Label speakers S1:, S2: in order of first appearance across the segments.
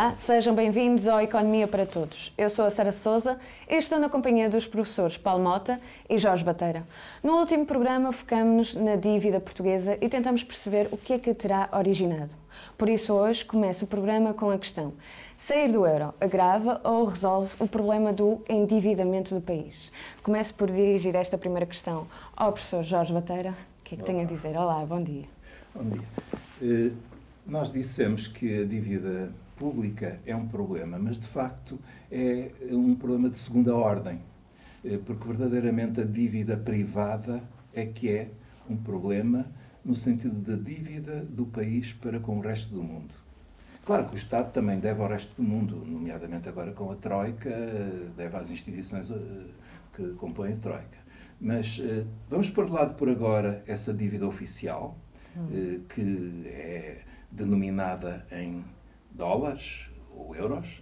S1: Olá, sejam bem-vindos ao Economia para Todos. Eu sou a Sara Sousa e estou na companhia dos professores Paulo Mota e Jorge Bateira. No último programa focamos-nos na dívida portuguesa e tentamos perceber o que é que terá originado. Por isso hoje começa o programa com a questão: sair do euro agrava ou resolve o problema do endividamento do país? Começo por dirigir esta primeira questão ao professor Jorge Bateira. O que é que tem a dizer? Olá, bom dia.
S2: Bom dia. Nós dissemos que a dívida pública é um problema, mas de facto é um problema de segunda ordem, porque verdadeiramente a dívida privada é que é um problema no sentido da dívida do país para com o resto do mundo. Claro que o Estado também deve ao resto do mundo, nomeadamente agora com a Troika, deve às instituições que compõem a Troika. Mas vamos pôr de lado por agora essa dívida oficial, que é denominada em dólares ou euros,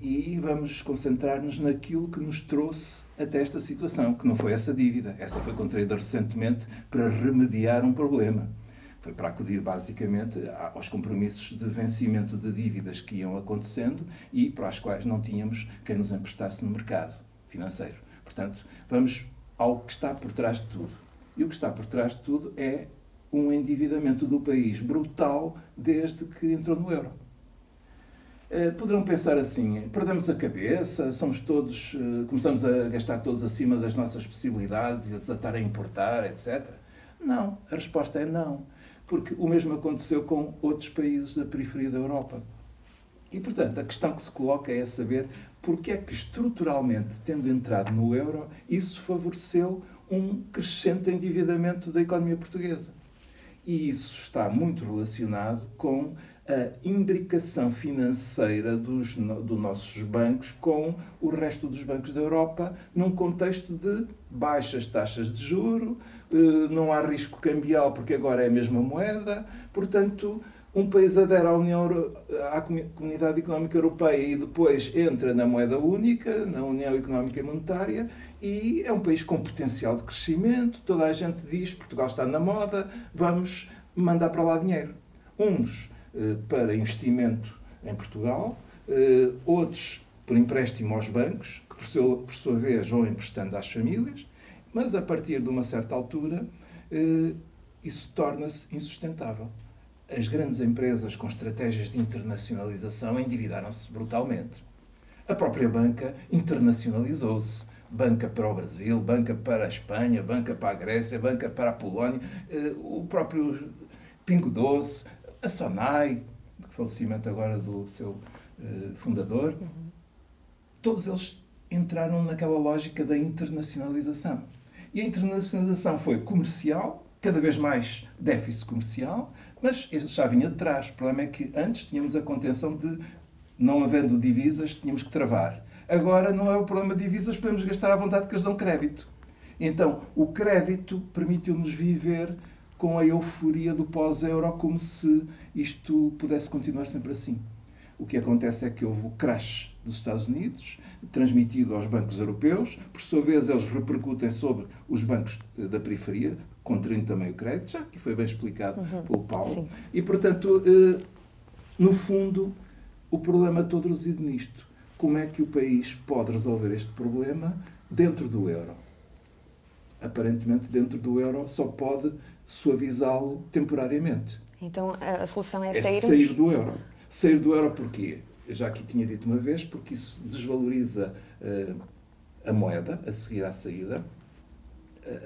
S2: e vamos concentrar-nos naquilo que nos trouxe até esta situação, que não foi essa dívida. Essa foi contraída recentemente para remediar um problema. Foi para acudir basicamente aos compromissos de vencimento de dívidas que iam acontecendo e para as quais não tínhamos quem nos emprestasse no mercado financeiro. Portanto, vamos ao que está por trás de tudo. E o que está por trás de tudo é um endividamento do país brutal desde que entrou no euro. Poderão pensar assim: perdemos a cabeça, somos todos, começamos a gastar todos acima das nossas possibilidades e a desatar a importar, etc. Não, a resposta é não, porque o mesmo aconteceu com outros países da periferia da Europa. E, portanto, a questão que se coloca é saber porque é que, estruturalmente, tendo entrado no euro, isso favoreceu um crescente endividamento da economia portuguesa. E isso está muito relacionado com a imbricação financeira dos nossos bancos com o resto dos bancos da Europa, num contexto de baixas taxas de juro, não há risco cambial porque agora é a mesma moeda. Portanto, um país adere à Comunidade Económica Europeia e depois entra na moeda única, na União Económica e Monetária, e é um país com potencial de crescimento. Toda a gente diz: Portugal está na moda, vamos mandar para lá dinheiro. Uns para investimento em Portugal, outros por empréstimo aos bancos, que por sua vez vão emprestando às famílias, mas a partir de uma certa altura isso torna-se insustentável. As grandes empresas com estratégias de internacionalização endividaram-se brutalmente. A própria banca internacionalizou-se. Banca para o Brasil, banca para a Espanha, banca para a Grécia, banca para a Polónia, o próprio Pingo Doce, a Sonai, falecimento agora do seu fundador. Todos eles entraram naquela lógica da internacionalização. E a internacionalização foi comercial, cada vez mais déficit comercial, mas este já vinha de trás. O problema é que antes tínhamos a contenção de, não havendo divisas, tínhamos que travar. Agora não é o problema de divisas, podemos gastar à vontade que eles dão crédito. Então, o crédito permitiu-nos viver com a euforia do pós-euro, como se isto pudesse continuar sempre assim. O que acontece é que houve o crash dos Estados Unidos, transmitido aos bancos europeus, por sua vez eles repercutem sobre os bancos da periferia, contraindo também o crédito, já que foi bem explicado pelo Paulo.
S1: Sim.
S2: E, portanto, no fundo, o problema todo reside nisto. Como é que o país pode resolver este problema dentro do euro? Aparentemente, dentro do euro, só pode suavizá-lo temporariamente.
S1: Então a solução é
S2: sair do euro. Sair do euro porquê? Eu já aqui tinha dito uma vez, porque isso desvaloriza a moeda a seguir à saída.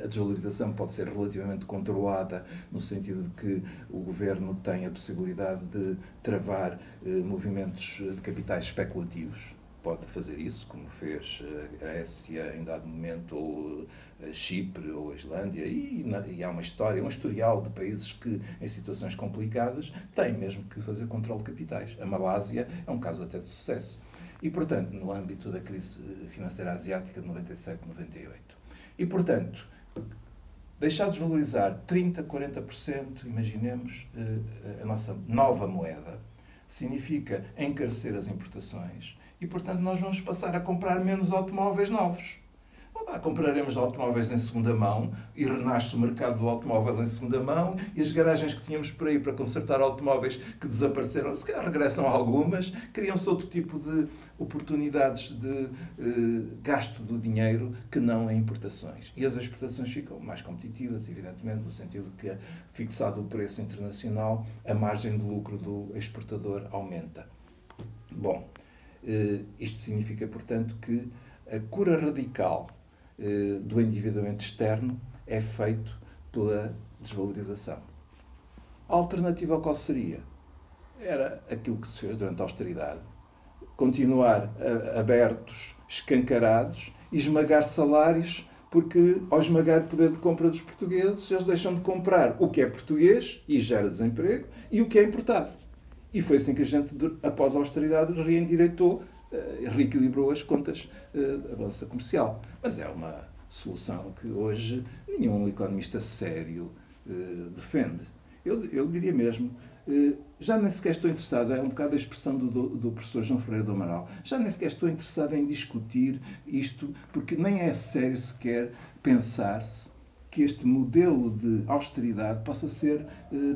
S2: A desvalorização pode ser relativamente controlada, no sentido de que o governo tem a possibilidade de travar movimentos de capitais especulativos. Pode fazer isso, como fez a Grécia em dado momento, ou Chipre, ou a Islândia, e há uma história, um historial de países que, em situações complicadas, têm mesmo que fazer controle de capitais. A Malásia é um caso até de sucesso. E, portanto, no âmbito da crise financeira asiática de 97, 98. E, portanto, deixar de desvalorizar 30%, 40%, imaginemos, a nossa nova moeda, significa encarecer as importações. E, portanto, nós vamos passar a comprar menos automóveis novos. compraremos automóveis em segunda mão e renasce o mercado do automóvel em segunda mão e as garagens que tínhamos por aí para consertar automóveis que desapareceram, se calhar regressam algumas, criam-se outro tipo de oportunidades de gasto do dinheiro que não em importações. E as exportações ficam mais competitivas, evidentemente, no sentido que, fixado o preço internacional, a margem de lucro do exportador aumenta. Bom, isto significa, portanto, que a cura radical do endividamento externo é feito pela desvalorização. A alternativa qual seria? Era aquilo que se fez durante a austeridade. Continuar abertos, escancarados, e esmagar salários, porque ao esmagar o poder de compra dos portugueses, eles deixam de comprar o que é português e gera desemprego, e o que é importado. E foi assim que a gente, após a austeridade, reendireitou, reequilibrou as contas da balança comercial. Mas é uma solução que hoje nenhum economista sério defende. Eu diria mesmo, já nem sequer estou interessado, é um bocado a expressão do professor João Ferreira do Amaral, já nem sequer estou interessado em discutir isto, porque nem é sério sequer pensar-se que este modelo de austeridade possa ser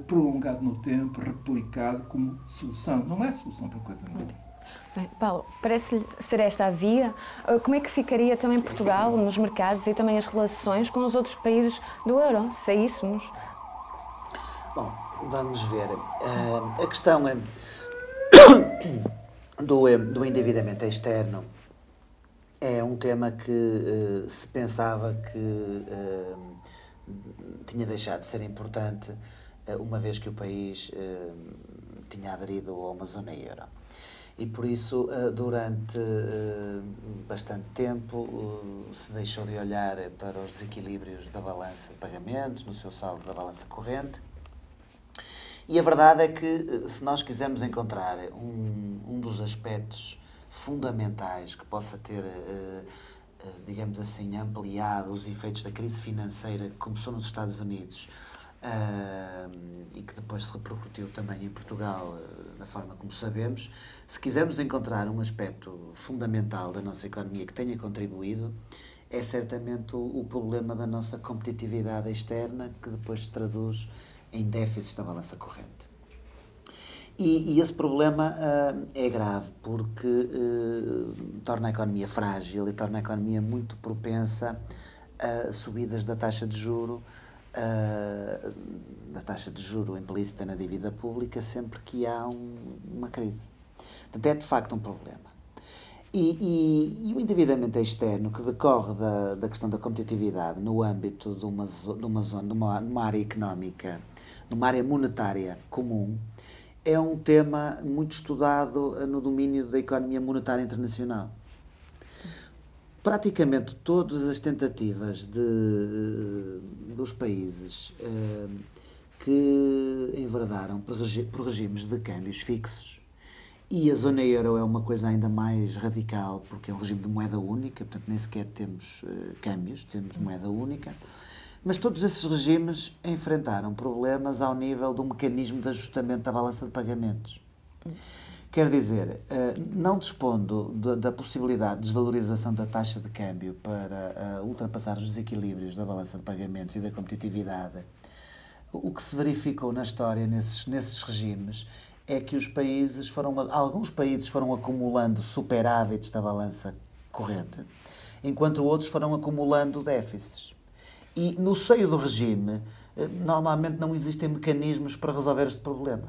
S2: prolongado no tempo, replicado como solução. Não é solução para coisa nenhuma.
S1: Bem, Paulo, parece-lhe ser esta a via. Como é que ficaria também Portugal nos mercados e também as relações com os outros países do euro, se saíssemos?
S3: Bom, vamos ver. A questão do endividamento externo é um tema que se pensava que tinha deixado de ser importante, uma vez que o país tinha aderido a uma zona euro. E por isso, durante bastante tempo, se deixou de olhar para os desequilíbrios da balança de pagamentos, no seu saldo da balança corrente. E a verdade é que, se nós quisermos encontrar um dos aspectos fundamentais que possa ter, digamos assim, ampliado os efeitos da crise financeira que começou nos Estados Unidos e que depois se repercutiu também em Portugal, da forma como sabemos, se quisermos encontrar um aspecto fundamental da nossa economia que tenha contribuído, é certamente o problema da nossa competitividade externa, que depois se traduz em déficits da balança corrente. E esse problema é grave porque torna a economia frágil e torna a economia muito propensa a subidas da taxa de juro, implícita na dívida pública, sempre que há uma crise. Portanto, é de facto um problema. E o endividamento externo, que decorre da questão da competitividade no âmbito de uma área económica, numa área monetária comum, é um tema muito estudado no domínio da economia monetária internacional. Praticamente todas as tentativas dos países que enverdaram por regimes de câmbios fixos, e a zona euro é uma coisa ainda mais radical, porque é um regime de moeda única, portanto nem sequer temos câmbios, temos moeda única. Mas todos esses regimes enfrentaram problemas ao nível do mecanismo de ajustamento da balança de pagamentos. Quer dizer, não dispondo da possibilidade de desvalorização da taxa de câmbio para ultrapassar os desequilíbrios da balança de pagamentos e da competitividade, o que se verificou na história nesses regimes é que alguns países foram acumulando superávites da balança corrente, enquanto outros foram acumulando déficits. E no seio do regime, normalmente não existem mecanismos para resolver este problema.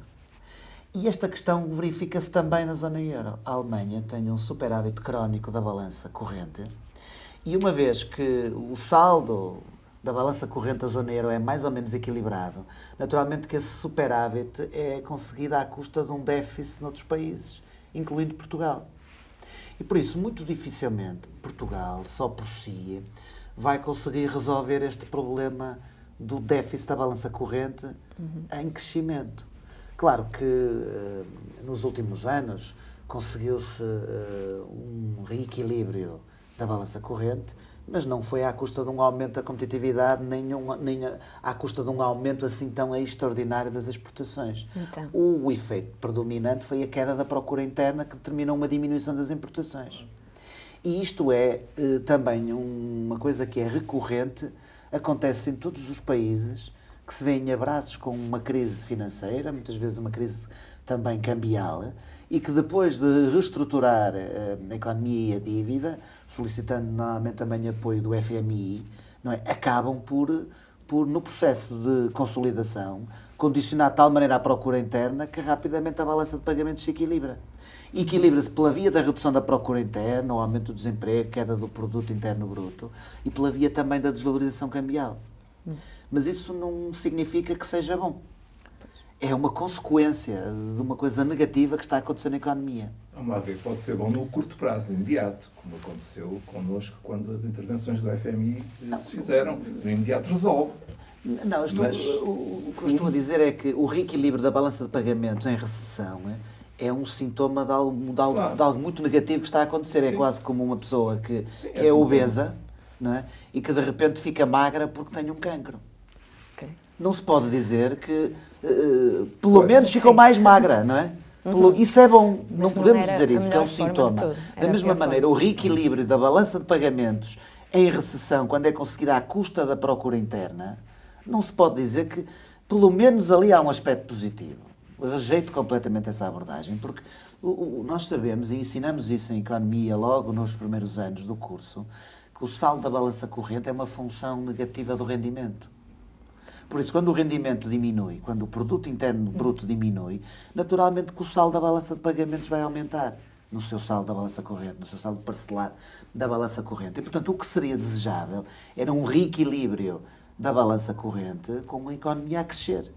S3: E esta questão verifica-se também na zona euro. A Alemanha tem um superávit crónico da balança corrente, e uma vez que o saldo da balança corrente da zona euro é mais ou menos equilibrado, naturalmente que esse superávit é conseguido à custa de um déficit noutros países, incluindo Portugal. E por isso, muito dificilmente, Portugal, só por si, vai conseguir resolver este problema do déficit da balança corrente em crescimento. Claro que nos últimos anos conseguiu-se um reequilíbrio da balança corrente, mas não foi à custa de um aumento da competitividade, nem à custa de um aumento assim tão extraordinário das exportações. Então, o efeito predominante foi a queda da procura interna, que determinou uma diminuição das importações. E isto é também uma coisa que é recorrente, acontece em todos os países, que se vêem em abraços com uma crise financeira, muitas vezes uma crise também cambial, e que depois de reestruturar a economia e a dívida, solicitando normalmente também apoio do FMI, não é? Acabam por, no processo de consolidação, condicionar de tal maneira a procura interna que rapidamente a balança de pagamentos se equilibra. E equilibra-se pela via da redução da procura interna, o aumento do desemprego, queda do produto interno bruto, e pela via também da desvalorização cambial. Mas isso não significa que seja bom. É uma consequência de uma coisa negativa que está a acontecer na economia.
S2: Vamos lá ver, pode ser bom no curto prazo, no imediato, como aconteceu connosco quando as intervenções do FMI se fizeram. No imediato resolve.
S3: Não, o que eu estou a dizer é que o reequilíbrio da balança de pagamentos em recessão é um sintoma de algo muito negativo que está a acontecer. Sim. É quase como uma pessoa que é obesa, não é? E que de repente fica magra porque tem um cancro. Okay. Não se pode dizer que pelo menos ficou mais magra, não é? Isso é bom, não podemos dizer isso, porque é um sintoma. Da mesma maneira, o reequilíbrio da balança de pagamentos em recessão, quando é conseguida à custa da procura interna, não se pode dizer que pelo menos ali há um aspecto positivo. Eu rejeito completamente essa abordagem, porque nós sabemos, e ensinamos isso em economia logo nos primeiros anos do curso, que o saldo da balança corrente é uma função negativa do rendimento. Por isso, quando o rendimento diminui, quando o produto interno bruto diminui, naturalmente que o saldo da balança de pagamentos vai aumentar no seu saldo da balança corrente, no seu saldo parcelar da balança corrente. E, portanto, o que seria desejável era um reequilíbrio da balança corrente com a economia a crescer.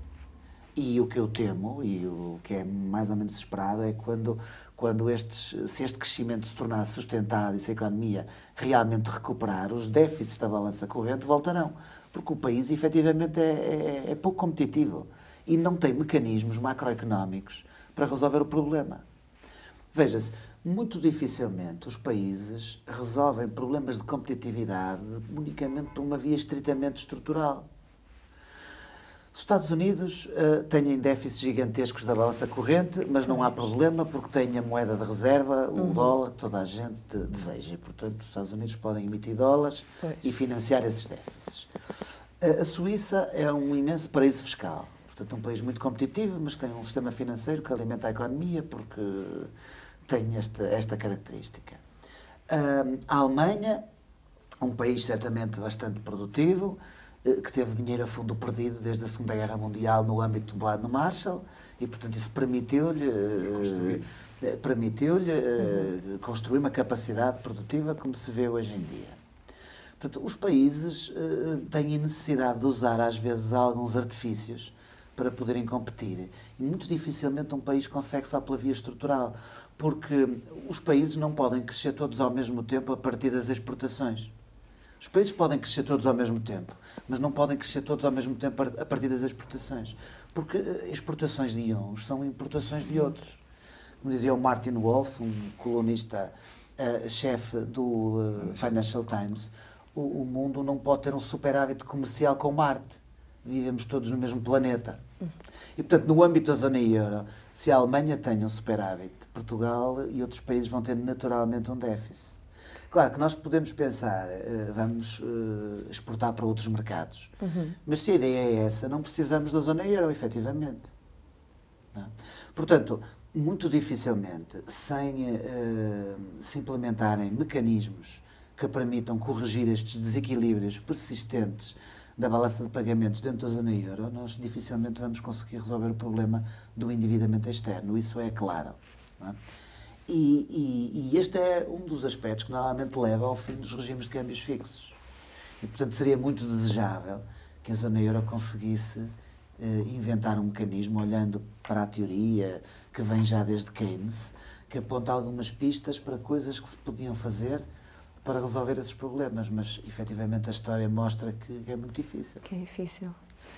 S3: E o que eu temo, e o que é mais ou menos esperado, é se este crescimento se tornar sustentado e se a economia realmente recuperar, os déficits da balança corrente voltarão. Porque o país, efetivamente, é pouco competitivo e não tem mecanismos macroeconómicos para resolver o problema. Veja-se, muito dificilmente os países resolvem problemas de competitividade unicamente por uma via estritamente estrutural. Os Estados Unidos têm déficits gigantescos da balança corrente, mas não há problema porque têm a moeda de reserva, o dólar, que toda a gente deseja. E, portanto, os Estados Unidos podem emitir dólares e financiar esses déficits. A Suíça é um imenso paraíso fiscal. Portanto, é um país muito competitivo, mas que tem um sistema financeiro que alimenta a economia porque tem esta característica. A Alemanha, um país certamente bastante produtivo, que teve dinheiro a fundo perdido desde a Segunda Guerra Mundial no âmbito do Plano Marshall e, portanto, isso permitiu-lhe construir uma capacidade produtiva como se vê hoje em dia. Portanto, os países têm a necessidade de usar, às vezes, alguns artifícios para poderem competir. E muito dificilmente um país consegue só pela via estrutural, porque os países não podem crescer todos ao mesmo tempo a partir das exportações. Os países podem crescer todos ao mesmo tempo, mas não podem crescer todos ao mesmo tempo a partir das exportações. Porque exportações de uns são importações de outros. Como dizia o Martin Wolf, um colunista chefe do Financial Times, o mundo não pode ter um superávit comercial com Marte. Vivemos todos no mesmo planeta. E, portanto, no âmbito da zona euro, se a Alemanha tem um superávit, Portugal e outros países vão ter naturalmente um déficit. Claro que nós podemos pensar, vamos exportar para outros mercados. Mas se a ideia é essa, não precisamos da zona euro, efetivamente. Não? Portanto, muito dificilmente, sem se implementarem mecanismos que permitam corrigir estes desequilíbrios persistentes da balança de pagamentos dentro da zona euro, nós dificilmente vamos conseguir resolver o problema do endividamento externo. Isso é claro. Não é? E este é um dos aspectos que normalmente leva ao fim dos regimes de câmbios fixos. E, portanto, seria muito desejável que a zona euro conseguisse inventar um mecanismo, olhando para a teoria que vem já desde Keynes, que aponta algumas pistas para coisas que se podiam fazer para resolver esses problemas, mas efetivamente a história mostra que é muito difícil.
S1: Que é difícil.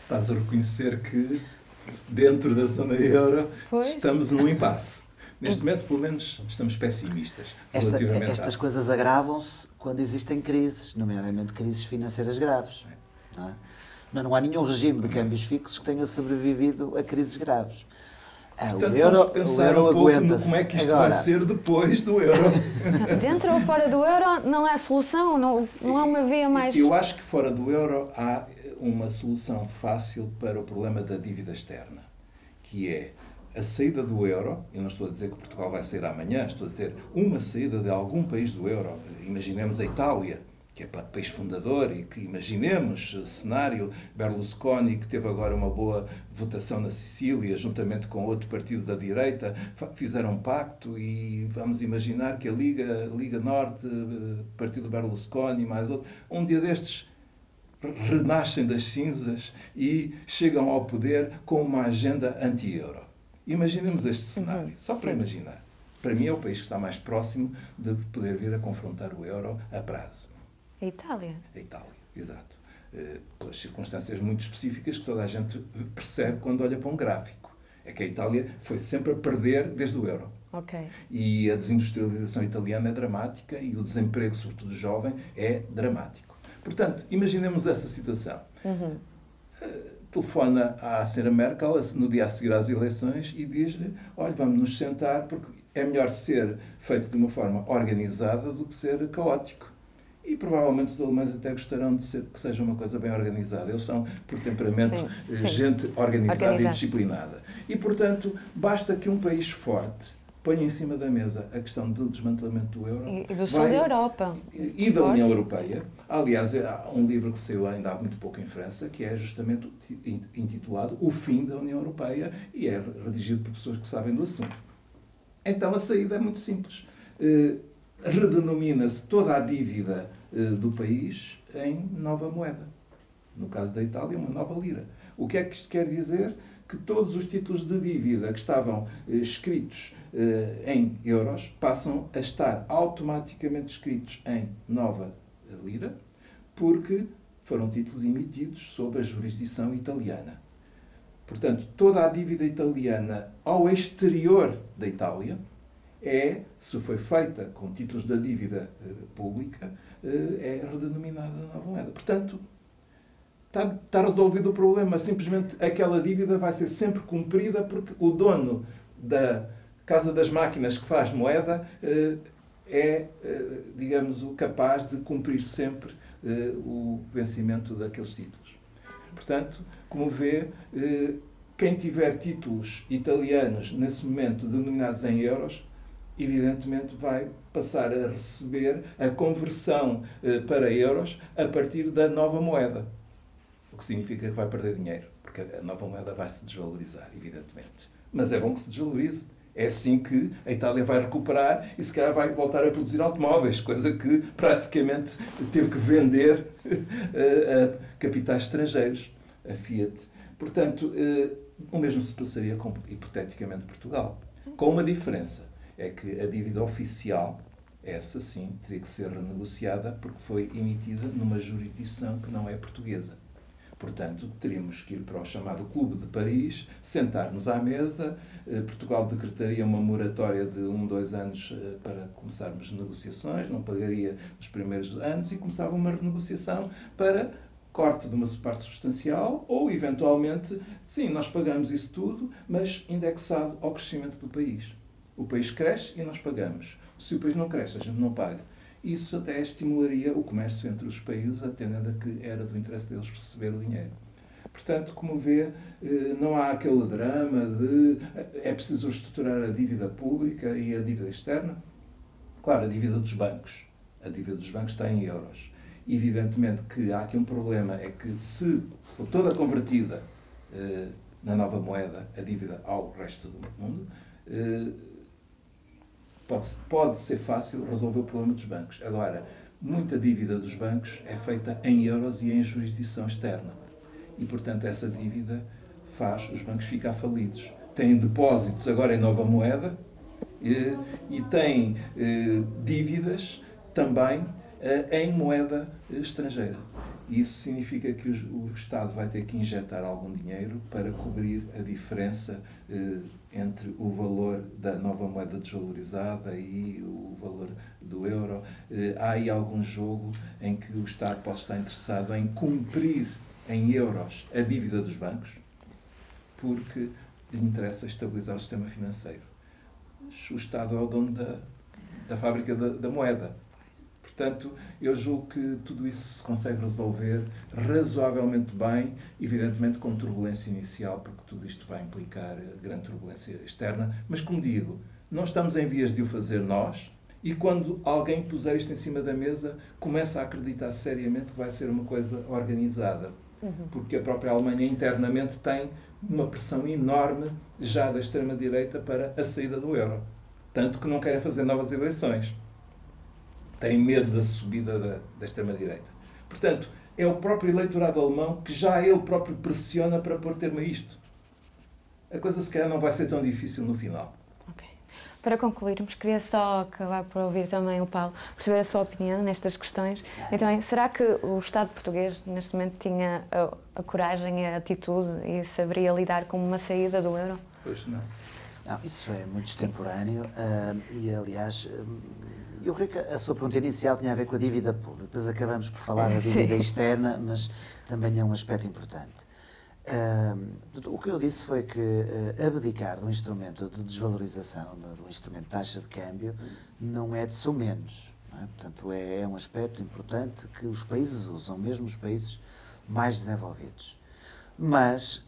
S2: Estás a reconhecer que dentro da zona euro estamos num impasse. Neste momento, pelo menos, estamos pessimistas.
S3: Estas coisas agravam-se quando existem crises, nomeadamente crises financeiras graves. Não é? Mas não há nenhum regime de câmbios fixos que tenha sobrevivido a crises graves.
S2: Portanto,
S3: o euro,
S2: vamos pensar um pouco no como é que isto vai ser depois do euro.
S1: Dentro ou fora do euro não há solução, não há uma via mais...
S2: Eu acho que fora do euro há uma solução fácil para o problema da dívida externa, que é a saída do euro. Eu não estou a dizer que Portugal vai sair amanhã, estou a dizer uma saída de algum país do euro. Imaginemos a Itália, que é país fundador, e que imaginemos o cenário Berlusconi, que teve agora uma boa votação na Sicília, juntamente com outro partido da direita, fizeram um pacto, e vamos imaginar que a Liga Norte, partido Berlusconi, mais outro, um dia destes renascem das cinzas e chegam ao poder com uma agenda anti-euro. Imaginemos este cenário, só para imaginar. Para mim é o país que está mais próximo de poder vir a confrontar o euro a prazo.
S1: A Itália?
S2: A Itália, exato. Pelas circunstâncias muito específicas que toda a gente percebe quando olha para um gráfico. É que a Itália foi sempre a perder desde o euro.
S1: Okay.
S2: E a desindustrialização italiana é dramática e o desemprego, sobretudo jovem, é dramático. Portanto, imaginemos essa situação. Telefona à senhora Merkel no dia a seguir às eleições e diz-lhe: olha, vamos nos sentar, porque é melhor ser feito de uma forma organizada do que ser caótico. E provavelmente os alemães até gostarão de que seja uma coisa bem organizada. Eles são, por temperamento, gente organizada e disciplinada. E, portanto, basta que um país forte ponha em cima da mesa a questão do desmantelamento do euro.
S1: E do sul da Europa.
S2: E da União Europeia. Aliás, há um livro que saiu ainda há muito pouco em França, que é justamente intitulado O Fim da União Europeia, e é redigido por pessoas que sabem do assunto. Então, a saída é muito simples. Redenomina-se toda a dívida do país em nova moeda. No caso da Itália, uma nova lira. O que é que isto quer dizer? Que todos os títulos de dívida que estavam escritos em euros passam a estar automaticamente escritos em nova lira, porque foram títulos emitidos sob a jurisdição italiana. Portanto, toda a dívida italiana ao exterior da Itália se foi feita com títulos da dívida pública, é redenominada nova moeda. Portanto, está resolvido o problema. Simplesmente aquela dívida vai ser sempre cumprida porque o dono da Casa das Máquinas que faz moeda digamos, o capaz de cumprir sempre o vencimento daqueles títulos. Portanto, como vê, quem tiver títulos italianos nesse momento denominados em euros, evidentemente vai passar a receber a conversão para euros a partir da nova moeda. O que significa que vai perder dinheiro, porque a nova moeda vai se desvalorizar, evidentemente. Mas é bom que se desvalorize. É assim que a Itália vai recuperar e se calhar vai voltar a produzir automóveis, coisa que praticamente teve que vender a capitais estrangeiros, a Fiat. Portanto, o mesmo se passaria com, hipoteticamente, Portugal. Com uma diferença. É que a dívida oficial, essa sim, teria que ser renegociada porque foi emitida numa jurisdição que não é portuguesa. Portanto, teríamos que ir para o chamado Clube de Paris, sentar-nos à mesa, Portugal decretaria uma moratória de 2 anos para começarmos negociações, não pagaria nos primeiros anos e começava uma renegociação para corte de uma parte substancial ou, eventualmente, sim, nós pagamos isso tudo, mas indexado ao crescimento do país. O país cresce e nós pagamos. Se o país não cresce, a gente não paga. Isso até estimularia o comércio entre os países, atendendo a que era do interesse deles receber o dinheiro. Portanto, como vê, não há aquele drama de é preciso reestruturar a dívida pública e a dívida externa. Claro, a dívida dos bancos. A dívida dos bancos está em euros. Evidentemente que há aqui um problema, é que se for toda convertida na nova moeda, a dívida ao resto do mundo, pode ser fácil resolver o problema dos bancos. Agora, muita dívida dos bancos é feita em euros e em jurisdição externa. E, portanto, essa dívida faz os bancos ficar falidos. Têm depósitos agora em nova moeda e têm dívidas também em moeda estrangeira. Isso significa que o Estado vai ter que injetar algum dinheiro para cobrir a diferença entre o valor da nova moeda desvalorizada e o valor do euro. Há aí algum jogo em que o Estado pode estar interessado em cumprir em euros a dívida dos bancos, porque lhe interessa estabilizar o sistema financeiro. Mas o Estado é o dono da fábrica da moeda. Portanto, eu julgo que tudo isso se consegue resolver razoavelmente bem, evidentemente com turbulência inicial, porque tudo isto vai implicar grande turbulência externa. Mas, como digo, não estamos em vias de o fazer nós, e quando alguém puser isto em cima da mesa, começa a acreditar seriamente que vai ser uma coisa organizada. Porque a própria Alemanha internamente tem uma pressão enorme já da extrema-direita para a saída do euro. Tanto que não querem fazer novas eleições. Têm medo da subida da extrema-direita. Portanto, é o próprio eleitorado alemão que já ele próprio pressiona para pôr termo a isto. A coisa, se calhar, não vai ser tão difícil no final.
S1: Ok. Para concluirmos, queria só acabar por ouvir também o Paulo, perceber a sua opinião nestas questões. E também, será que o Estado português, neste momento, tinha a coragem e a atitude e saberia lidar com uma saída do euro?
S2: Pois não.
S3: Não, isso é muito extemporâneo e, aliás, eu creio que a sua pergunta inicial tinha a ver com a dívida pública. Depois acabamos por falar da dívida externa, mas também é um aspecto importante. O que eu disse foi que abdicar do instrumento de desvalorização, do instrumento de taxa de câmbio, não é de sumenos. Não é? Portanto, é um aspecto importante que os países usam, mesmo os países mais desenvolvidos. Mas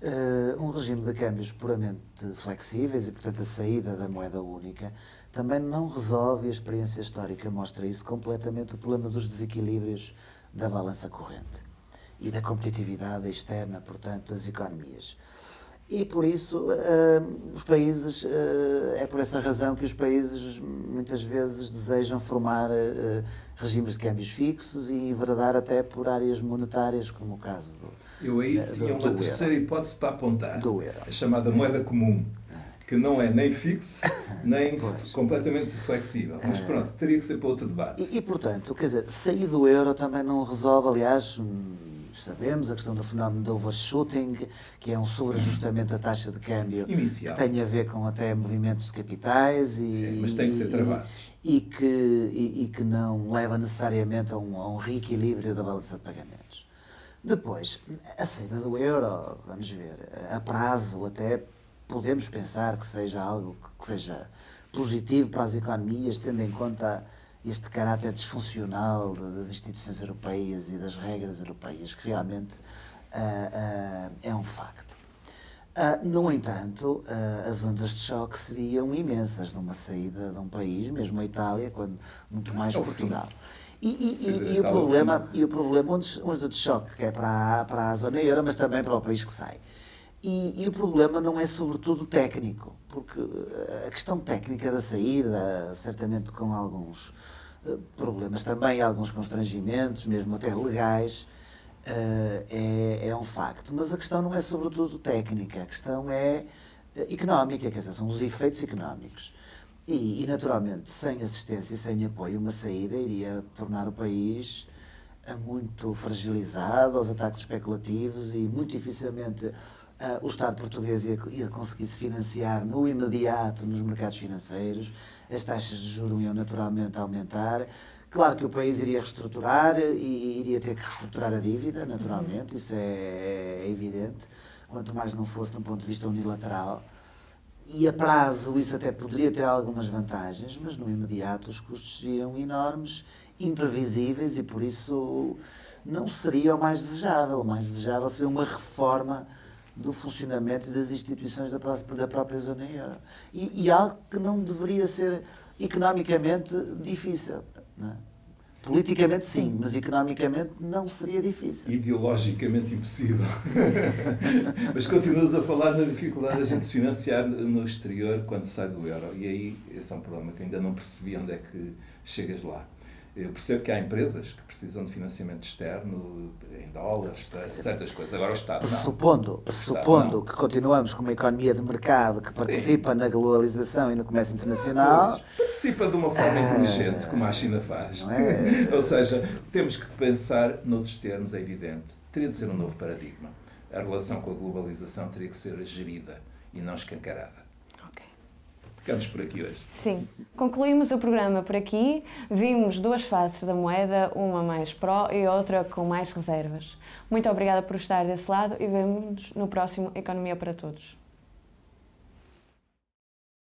S3: um regime de câmbios puramente flexíveis e, portanto, a saída da moeda única também não resolve, a experiência histórica mostra isso completamente, o problema dos desequilíbrios da balança corrente e da competitividade externa, portanto, das economias. E, por isso, os países, é por essa razão que os países muitas vezes desejam formar regimes de câmbios fixos e enveredar até por áreas monetárias, como o caso do
S2: Eu aí tinha uma terceira hipótese para apontar,
S3: do euro.
S2: A chamada moeda comum, que não é nem fixe, nem completamente flexível. Mas pronto, teria que ser para outro debate.
S3: E, portanto, quer dizer, sair do euro também não resolve, aliás, sabemos, a questão do fenómeno do overshooting, que é um sobreajustamento da taxa de câmbio
S2: inicial,
S3: que tem a ver com até movimentos de capitais
S2: mas tem que ser travado.
S3: E que não leva necessariamente a um reequilíbrio da balança de pagamentos. Depois, a saída do euro, vamos ver, a prazo até podemos pensar que seja algo que seja positivo para as economias, tendo em conta este caráter disfuncional das instituições europeias e das regras europeias, que realmente é um facto. No entanto, as ondas de choque seriam imensas numa saída de um país, mesmo a Itália, quando muito mais Portugal. E o problema, onda de choque, que é para a zona euro, mas também para o país que sai. E o problema não é sobretudo técnico, porque a questão técnica da saída, certamente com alguns problemas também, alguns constrangimentos, mesmo até legais, é um facto. Mas a questão não é sobretudo técnica, a questão é económica, quer dizer, são os efeitos económicos. E naturalmente, sem assistência e sem apoio, uma saída iria tornar o país muito fragilizado aos ataques especulativos e muito dificilmente o Estado português ia conseguir se financiar no imediato nos mercados financeiros, as taxas de juros iam naturalmente aumentar. Claro que o país iria reestruturar e iria ter que reestruturar a dívida, naturalmente, isso é evidente, quanto mais não fosse de um ponto de vista unilateral. E a prazo isso até poderia ter algumas vantagens, mas no imediato os custos seriam enormes, imprevisíveis e por isso não seria o mais desejável. O mais desejável seria uma reforma do funcionamento das instituições da própria zona euro. E algo que não deveria ser economicamente difícil. Não é? Politicamente sim, mas economicamente não seria difícil.
S2: Ideologicamente impossível. Mas continuas a falar na dificuldade de a gente se financiar no exterior quando sai do euro. E aí esse é um problema que ainda não percebi onde é que chegas lá. Eu percebo que há empresas que precisam de financiamento externo em dólares para certas coisas. Agora o Estado
S3: pressupondo que continuamos com uma economia de mercado que participa na globalização e no comércio internacional...
S2: Participa de uma forma inteligente, como a China faz.
S3: Não é?
S2: Ou seja, temos que pensar noutros termos, é evidente. Teria de ser um novo paradigma. A relação com a globalização teria que ser gerida e não escancarada. Ficamos por aqui hoje.
S1: Sim. Concluímos o programa por aqui. Vimos duas faces da moeda, uma mais pró e outra com mais reservas. Muito obrigada por estar desse lado e vemo-nos no próximo Economia para Todos.